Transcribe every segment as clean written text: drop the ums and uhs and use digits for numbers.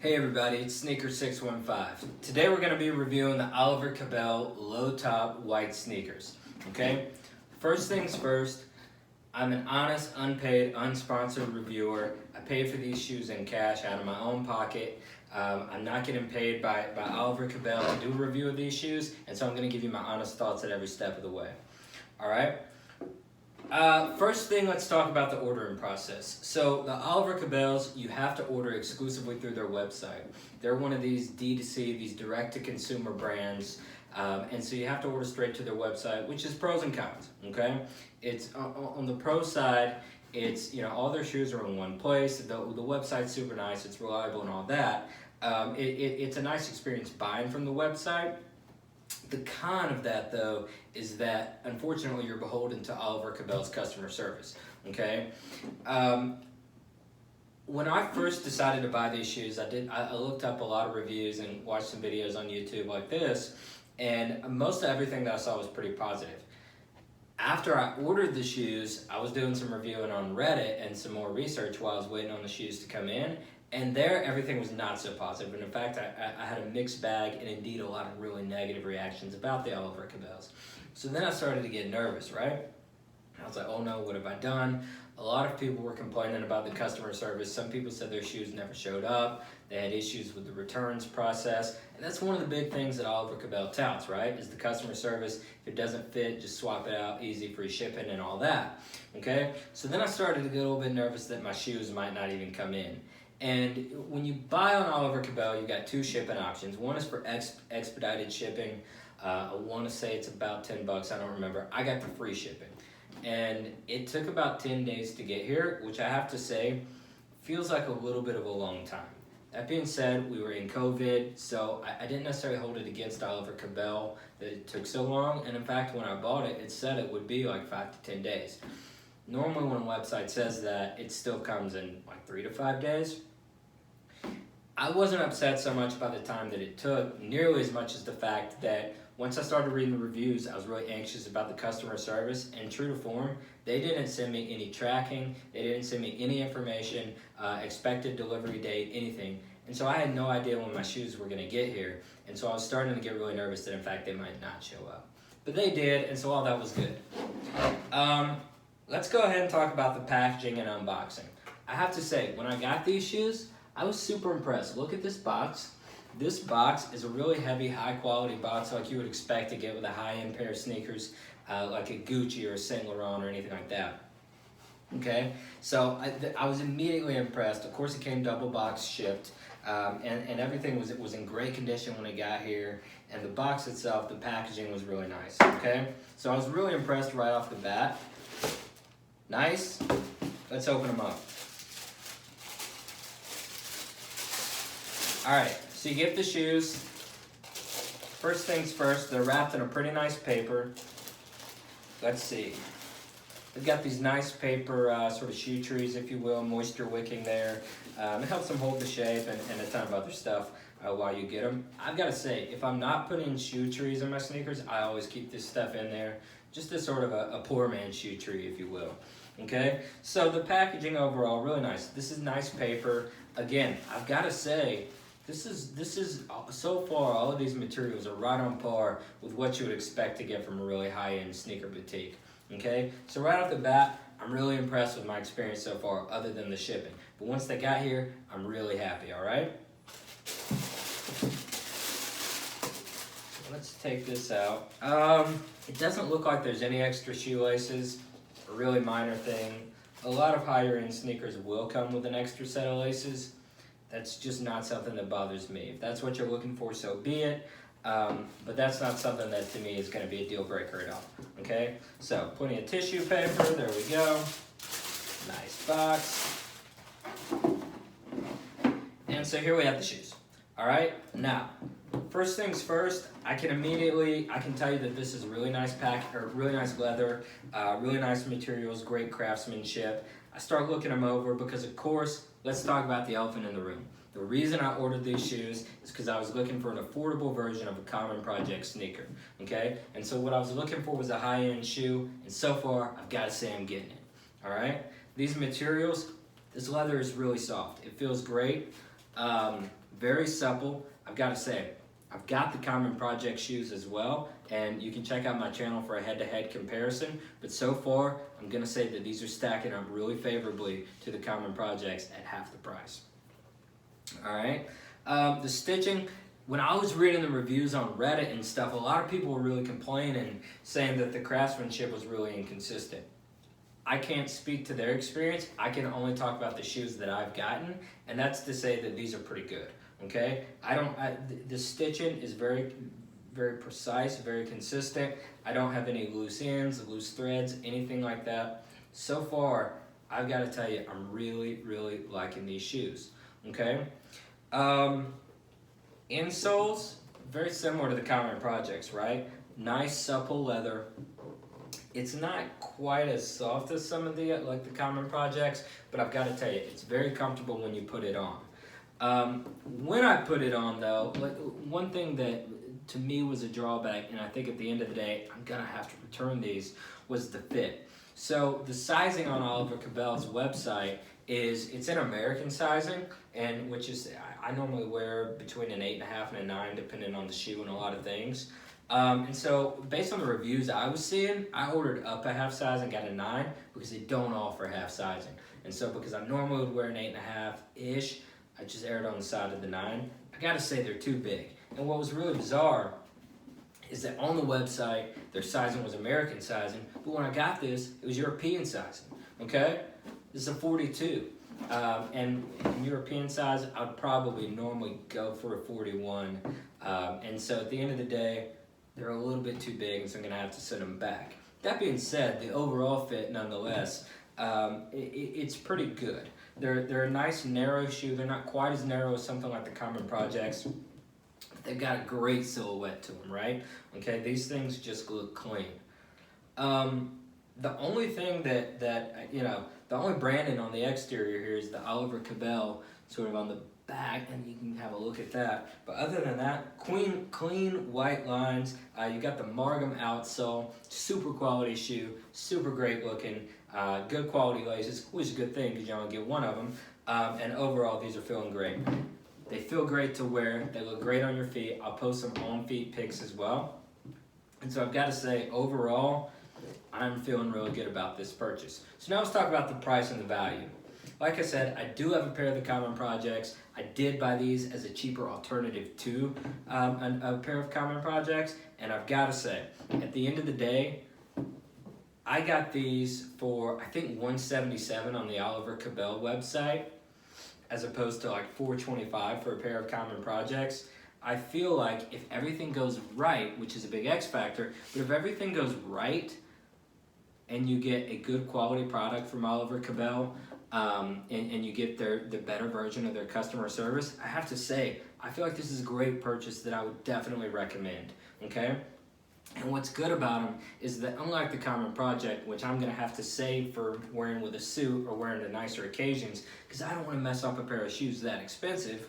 Hey everybody, it's Sneaker615. Today we're going to be reviewing the Oliver Cabell Low Top White sneakers. Okay? First things first, I'm an honest, unpaid, unsponsored reviewer. I paid for these shoes in cash out of my own pocket. I'm not getting paid by Oliver Cabell to do a review of these shoes, and so I'm going to give you my honest thoughts at every step of the way. Alright? First thing, let's talk about the ordering process. So the Oliver Cabells, you have to order exclusively through their website. They're one of these D2C, these direct-to-consumer brands, and so you have to order straight to their website, which is pros and cons, okay? It's on the pro side, it's, you know, all their shoes are in one place, the website's super nice, it's reliable and all that. It's a nice experience buying from the website. The con of that, though, is that unfortunately you're beholden to Oliver Cabell's customer service. Okay, when I first decided to buy these shoes, I looked up a lot of reviews and watched some videos on YouTube like this, and most of everything that I saw was pretty positive. After I ordered the shoes, I was doing some reviewing on Reddit and some more research while I was waiting on the shoes to come in. And there, everything was not so positive. And in fact, I had a mixed bag and indeed a lot of really negative reactions about the Oliver Cabells. So then I started to get nervous, right? I was like, oh no, what have I done? A lot of people were complaining about the customer service. Some people said their shoes never showed up. They had issues with the returns process. And that's one of the big things that Oliver Cabell touts, right? Is the customer service. If it doesn't fit, just swap it out, easy, free shipping and all that, okay? So then I started to get a little bit nervous that my shoes might not even come in. And when you buy on Oliver Cabell, you got two shipping options. One is for expedited shipping. I want to say it's about $10, I don't remember. I got the free shipping. And it took about 10 days to get here, which I have to say, feels like a little bit of a long time. That being said, we were in COVID, so I didn't necessarily hold it against Oliver Cabell that it took so long. And in fact, when I bought it, it said it would be like 5 to 10 days. Normally when a website says that, it still comes in like 3 to 5 days. I wasn't upset so much by the time that it took, nearly as much as the fact that once I started reading the reviews, I was really anxious about the customer service, and true to form, they didn't send me any tracking, they didn't send me any information, expected delivery date, anything. And so I had no idea when my shoes were gonna get here, and so I was starting to get really nervous that in fact they might not show up. But they did, and so all that was good. Let's go ahead and talk about the packaging and unboxing. I have to say, when I got these shoes, I was super impressed. Look at this box. This box is a really heavy, high-quality box like you would expect to get with a high-end pair of sneakers, like a Gucci or a Saint Laurent or anything like that. Okay, so I was immediately impressed. Of course, it came double box shipped, and everything was in great condition when it got here. And the box itself, the packaging was really nice. Okay, so I was really impressed right off the bat. Nice. Let's open them up. Alright, so you get the shoes. First things first, they're wrapped in a pretty nice paper. Let's see. They've got these nice paper sort of shoe trees, if you will, moisture wicking there. It helps them hold the shape and a ton of other stuff while you get them. I've got to say, if I'm not putting shoe trees in my sneakers, I always keep this stuff in there. Just as sort of a poor man's shoe tree, if you will. Okay, so the packaging overall, really nice. This is nice paper. Again, I've got to say, this is so far, all of these materials are right on par with what you would expect to get from a really high-end sneaker boutique. Okay, so right off the bat, I'm really impressed with my experience so far, other than the shipping. But once they got here, I'm really happy, all right? Let's take this out. It doesn't look like there's any extra shoelaces, a really minor thing. A lot of higher end sneakers will come with an extra set of laces. That's just not something that bothers me. If that's what you're looking for, so be it. But that's not something that to me is going to be a deal breaker at all. Okay, so plenty of tissue paper, there we go. Nice box. And so here we have the shoes. All right, now, first things first, I can tell you that this is a really nice really nice leather, really nice materials, great craftsmanship. I start looking them over because, of course, let's talk about the elephant in the room. The reason I ordered these shoes is because I was looking for an affordable version of a common project sneaker, okay? And so what I was looking for was a high-end shoe, and so far, I've got to say I'm getting it, all right? These materials, this leather is really soft. It feels great. Very supple. I've got to say, I've got the Common Project shoes as well, and you can check out my channel for a head-to-head comparison, but so far, I'm going to say that these are stacking up really favorably to the Common Projects at half the price. All right, the stitching, when I was reading the reviews on Reddit and stuff, a lot of people were really complaining, saying that the craftsmanship was really inconsistent. I can't speak to their experience. I can only talk about the shoes that I've gotten, and that's to say that these are pretty good. Okay, the stitching is very, very precise, very consistent. I don't have any loose ends, loose threads, anything like that. So far, I've got to tell you, I'm really, really liking these shoes. Okay, insoles, very similar to the Common Projects, right? Nice supple leather. It's not quite as soft as some of the like the Common Projects, but I've got to tell you, it's very comfortable when you put it on. When I put it on though, like one thing that to me was a drawback, and I think at the end of the day, I'm gonna have to return these, was the fit. So the sizing on Oliver Cabell's website it's in American sizing, and which is, I normally wear between an 8.5 and a 9, depending on the shoe and a lot of things. And so based on the reviews I was seeing, I ordered up a half size and got a 9 because they don't offer half sizing. And so because I normally would wear an 8.5-ish, I just erred on the side of the 9. I gotta say they're too big. And what was really bizarre is that on the website, their sizing was American sizing, but when I got this, it was European sizing, okay? This is a 42. And in European size, I'd probably normally go for a 41. And so at the end of the day, they're a little bit too big, and so I'm gonna have to send them back. That being said, the overall fit, nonetheless, it's pretty good. They're a nice narrow shoe. They're not quite as narrow as something like the Common Projects. They've got a great silhouette to them, right? Okay, these things just look clean. The only thing that the only branding on the exterior here is the Oliver Cabell sort of on the back, and you can have a look at that. But other than that, clean white lines. You got the Margam outsole, super quality shoe, super great looking, good quality laces, which is a good thing because you only get one of them. And overall, these are feeling great. They feel great to wear. They look great on your feet. I'll post some on-feet pics as well. And so I've got to say, overall, I'm feeling really good about this purchase. So now let's talk about the price and the value. Like I said, I do have a pair of the Common Projects. I did buy these as a cheaper alternative to a pair of Common Projects. And I've got to say, at the end of the day, I got these for, I think, $177 on the Oliver Cabell website, as opposed to like $425 for a pair of Common Projects. I feel like if everything goes right, which is a big X factor, but if everything goes right and you get a good quality product from Oliver Cabell, and you get the better version of their customer service, I have to say, I feel like this is a great purchase that I would definitely recommend, okay? And what's good about them is that unlike the Common Project, which I'm going to have to save for wearing with a suit or wearing to nicer occasions, because I don't want to mess up a pair of shoes that expensive,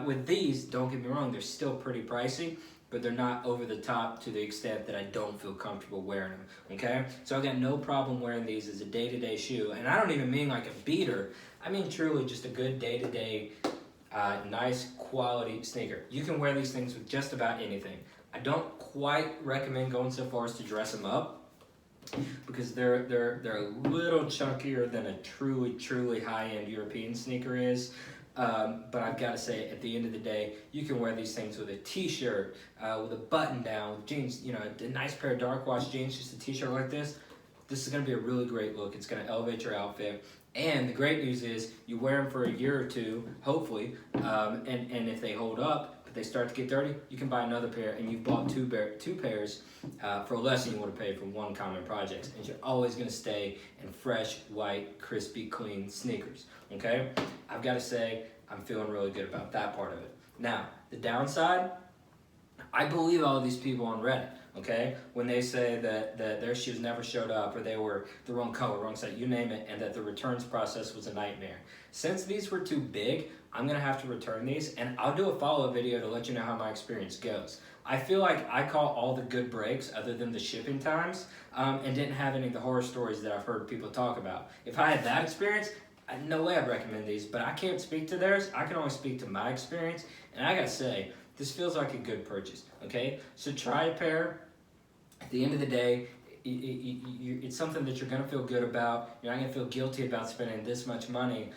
with these, don't get me wrong, they're still pretty pricey, but they're not over the top to the extent that I don't feel comfortable wearing them, okay? So I've got no problem wearing these as a day-to-day shoe, and I don't even mean like a beater. I mean truly just a good day-to-day, nice quality sneaker. You can wear these things with just about anything. I don't quite recommend going so far as to dress them up because they're a little chunkier than a truly high-end European sneaker is. But I've got to say, at the end of the day, you can wear these things with a t-shirt, with a button down, with jeans, a nice pair of dark wash jeans, just a t-shirt like this. This is going to be a really great look. It's going to elevate your outfit. And the great news is you wear them for a year or two, hopefully, and if they hold up, but they start to get dirty, you can buy another pair, and you've bought two pairs for less than you would have paid for one Common Project. And you're always going to stay in fresh, white, crispy, clean sneakers, okay? I've got to say, I'm feeling really good about that part of it. Now, the downside, I believe all of these people on Reddit, okay? When they say that their shoes never showed up, or they were the wrong color, wrong size, you name it, and that the returns process was a nightmare. Since these were too big, I'm gonna have to return these, and I'll do a follow-up video to let you know how my experience goes. I feel like I caught all the good breaks other than the shipping times, and didn't have any of the horror stories that I've heard people talk about. If I had that experience, no way I'd recommend these, but I can't speak to theirs. I can only speak to my experience, and I gotta say, this feels like a good purchase, okay? So try a pair. At the end of the day, it's something that you're gonna feel good about. You're not gonna feel guilty about spending this much money,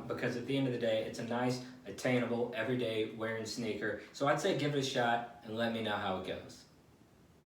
because at the end of the day, it's a nice, attainable, everyday wearing sneaker. So I'd say give it a shot and let me know how it goes.